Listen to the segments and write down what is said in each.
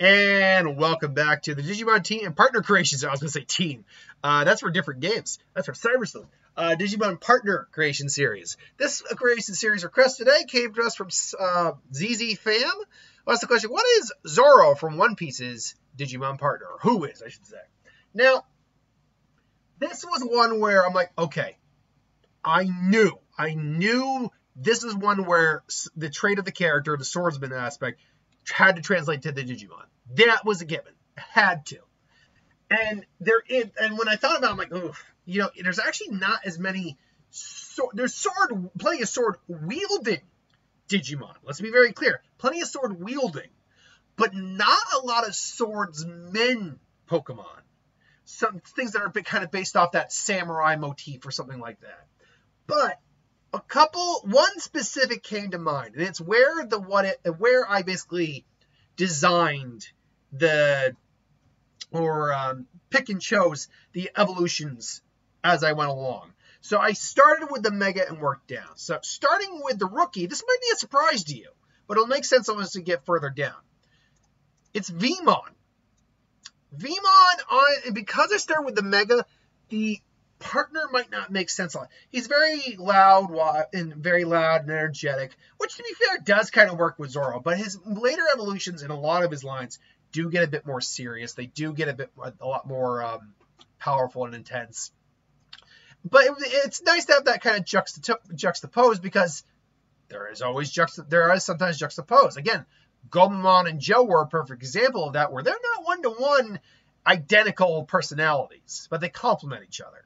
And welcome back to the Digimon team and partner creations. I was going to say team. That's for different games. That's for Cybersloom. Digimon partner creation series. This creation series request today came to us from ZZ Fam. Well, that's the question. What is Zoro from One Piece's Digimon partner? Or who is, I should say. Now, this was one where I'm like, okay, I knew this is one where the trait of the character, the swordsman aspect, had to translate to the Digimon. That was a given. Had to. And when I thought about it, I'm like, oof, there's actually not as many. There's plenty of sword wielding Digimon. Let's be very clear. Plenty of sword wielding, but not a lot of swordsmen Pokemon. Some things that are kind of based off that samurai motif or something like that. But one specific came to mind, and it's where I basically designed pick and chose the evolutions as I went along. So I started with the Mega and worked down. So starting with the Rookie, this might be a surprise to you, but it'll make sense once we get further down. It's Vmon. Because I started with the Mega, the partner might not make sense. He's very loud and energetic, which to be fair does kind of work with Zoro, but his later evolutions in a lot of his lines do get a bit more serious. They do get a lot more powerful and intense. But it's nice to have that kind of juxtaposed, because there is sometimes juxtaposed. Again, Gomamon and Joe were a perfect example of that, where they're not one-to-one identical personalities, but they complement each other.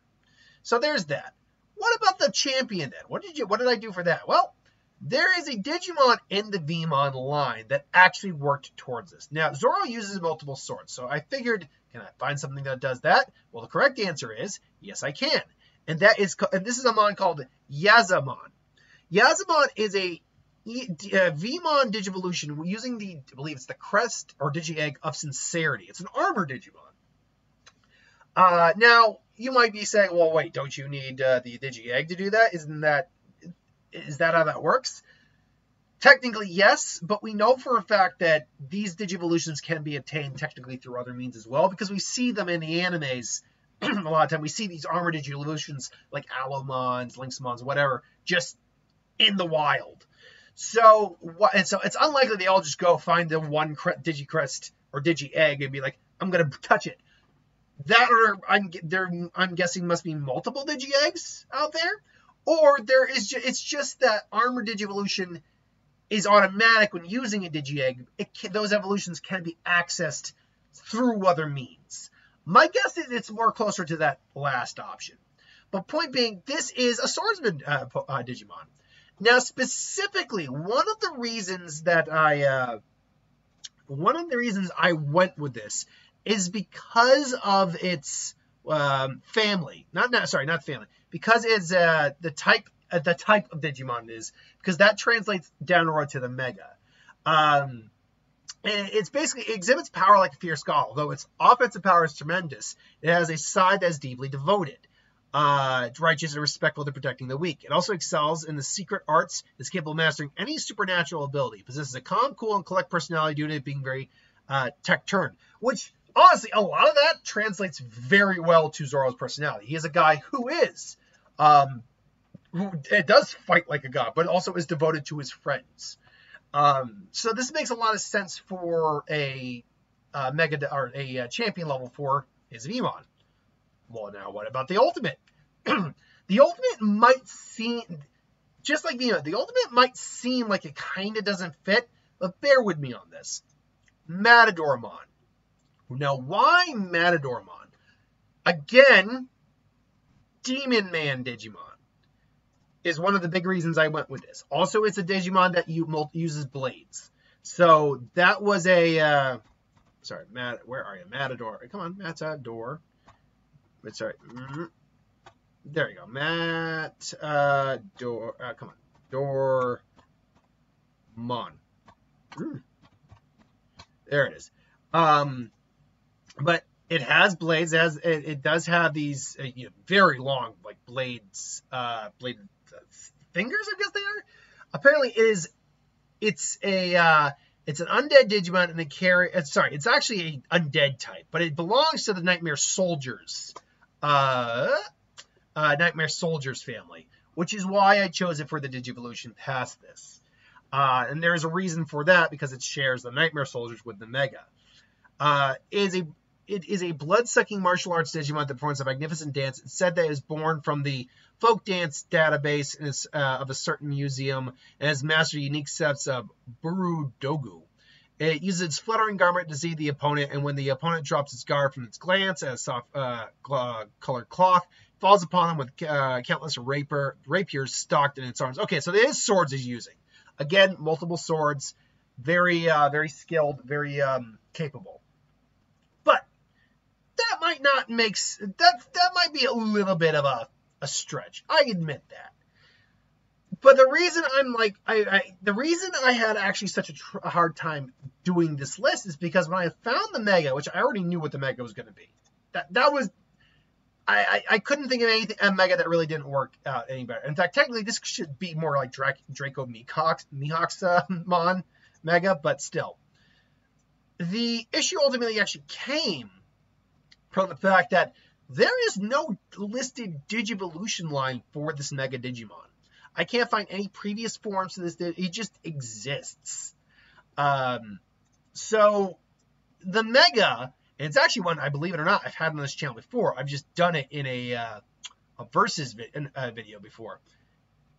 So there's that. What about the champion then? What did I do for that? Well, there is a Digimon in the Vmon line that actually worked towards this. Now, Zoro uses multiple swords, so I figured, can I find something that does that? Well, the correct answer is, yes, I can. And this is a mon called Yazamon. Yazamon is a Vmon Digivolution using I believe it's the crest or Digi-Egg of Sincerity. It's an armor Digimon. Now, you might be saying, well, wait, don't you need the Digi-Egg to do that? Is that how that works? Technically, yes, but we know for a fact that these Digivolutions can be obtained technically through other means as well, because we see them in the animes. A lot of time we see these armor Digivolutions like Alomons, Lynxmons, whatever, just in the wild. So it's unlikely they all just go find the one Digi-Crest or Digi-Egg and be like, I'm going to touch it. That, or I'm guessing must be multiple Digi-Eggs out there, or it's just that armor Digivolution is automatic when using a Digi-Egg. Those evolutions can be accessed through other means. My guess is it's more closer to that last option. But point being, this is a swordsman Digimon. Now, specifically, one of the reasons I went with this is because of its family. Not family. Because it's the type of Digimon it is, because that translates downward to the Mega. It's basically, it exhibits power like a fierce god, although its offensive power is tremendous. It has a side that is deeply devoted. It's righteous and respectful to protecting the weak. It also excels in the secret arts. It's capable of mastering any supernatural ability. It possesses a calm, cool, and collect personality due to it being very tech-turned. Which, honestly, a lot of that translates very well to Zoro's personality. He is a guy who does fight like a god, but also is devoted to his friends. So this makes a lot of sense for a Mega or a champion level for his Vmon. Well, now what about the ultimate? The ultimate might seem, just like Vmon, the ultimate might seem like it kind of doesn't fit, but bear with me on this. Matadormon. Now, why Matadormon? Again, Demon Man Digimon is one of the big reasons I went with this. Also, it's a Digimon that uses blades. So that was a, where are you? Matador. Come on, Matador. Sorry. There you go. Matador. Come on. Dormon. There it is. But it has blades. It does have these very long, like blades, fingers, I guess they are. Apparently, it's a It's an undead Digimon, and it's actually an undead type, but it belongs to the Nightmare Soldiers. Nightmare Soldiers family, which is why I chose it for the Digivolution past this. And there's a reason for that, because it shares the Nightmare Soldiers with the Mega. It is a blood-sucking martial arts Digimon that performs a magnificent dance. It's said that it is born from the folk dance database of a certain museum and has mastered unique sets of Burudogu. It uses its fluttering garment to deceive the opponent, and when the opponent drops its guard from its glance as soft colored cloth, falls upon them with countless rapiers stocked in its arms. Okay, so it is swords he's using. Again, multiple swords, very skilled, very capable. But that might not make that might be a little bit of a stretch. I admit that. But the reason the reason I had actually such a hard time doing this list is because when I found the Mega, which I already knew what the Mega was going to be, that was I couldn't think of a Mega that really didn't work out any better. In fact, technically, this should be more like Draco Mihawk's Mon Mega, but still. The issue ultimately actually came from the fact that there is no listed Digivolution line for this Mega Digimon. I can't find any previous forms to this. It just exists. So the Mega, and it's actually one, I believe it or not, I've had on this channel before. I've just done it in a Versus video before.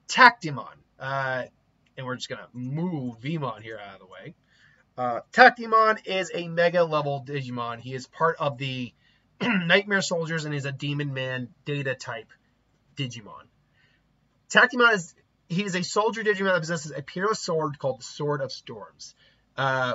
Tacimon. And we're just going to move Vmon here out of the way. Tacimon is a Mega level Digimon. He is part of the Nightmare Soldiers and is a Demon Man data type Digimon. Tacimon is a soldier Digimon that possesses a peerless sword called the Sword of Storms.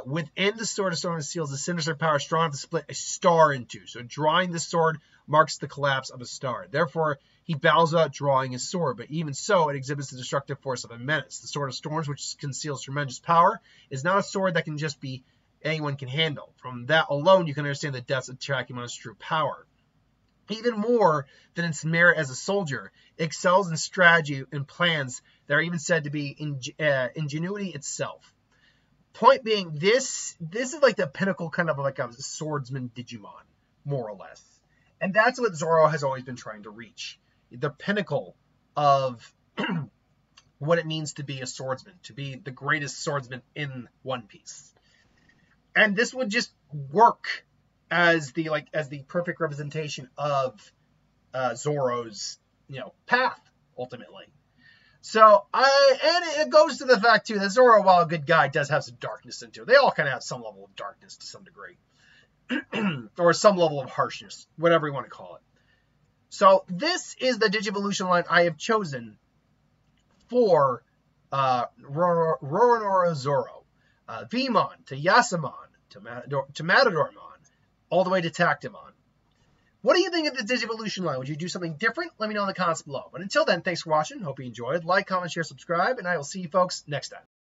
Within the Sword of Storms seals a sinister power strong enough to split a star in two. So drawing the sword marks the collapse of a star. Therefore, he bows out drawing his sword, but even so, it exhibits the destructive force of a menace. The Sword of Storms, which conceals tremendous power, is not a sword that can just be anyone can handle. From that alone, you can understand the depths of Tacimon's true power. Even more than its merit as a soldier, it excels in strategy and plans that are even said to be ingenuity itself. Point being, this is like the pinnacle kind of like a swordsman Digimon, more or less. And that's what Zoro has always been trying to reach. The pinnacle of what it means to be a swordsman, to be the greatest swordsman in One Piece. And this would just work as the perfect representation of Zoro's path ultimately. So and it goes to the fact too that Zoro, while a good guy, does have some darkness into it. They all kind of have some level of darkness to some degree, or some level of harshness, whatever you want to call it. So this is the Digivolution line I have chosen for Roronoa Zoro, Vmon to Yasamon to Matadormon, all the way to Tactimon. What do you think of the Digivolution line? Would you do something different? Let me know in the comments below. But until then, thanks for watching. Hope you enjoyed. Like, comment, share, subscribe, and I will see you folks next time.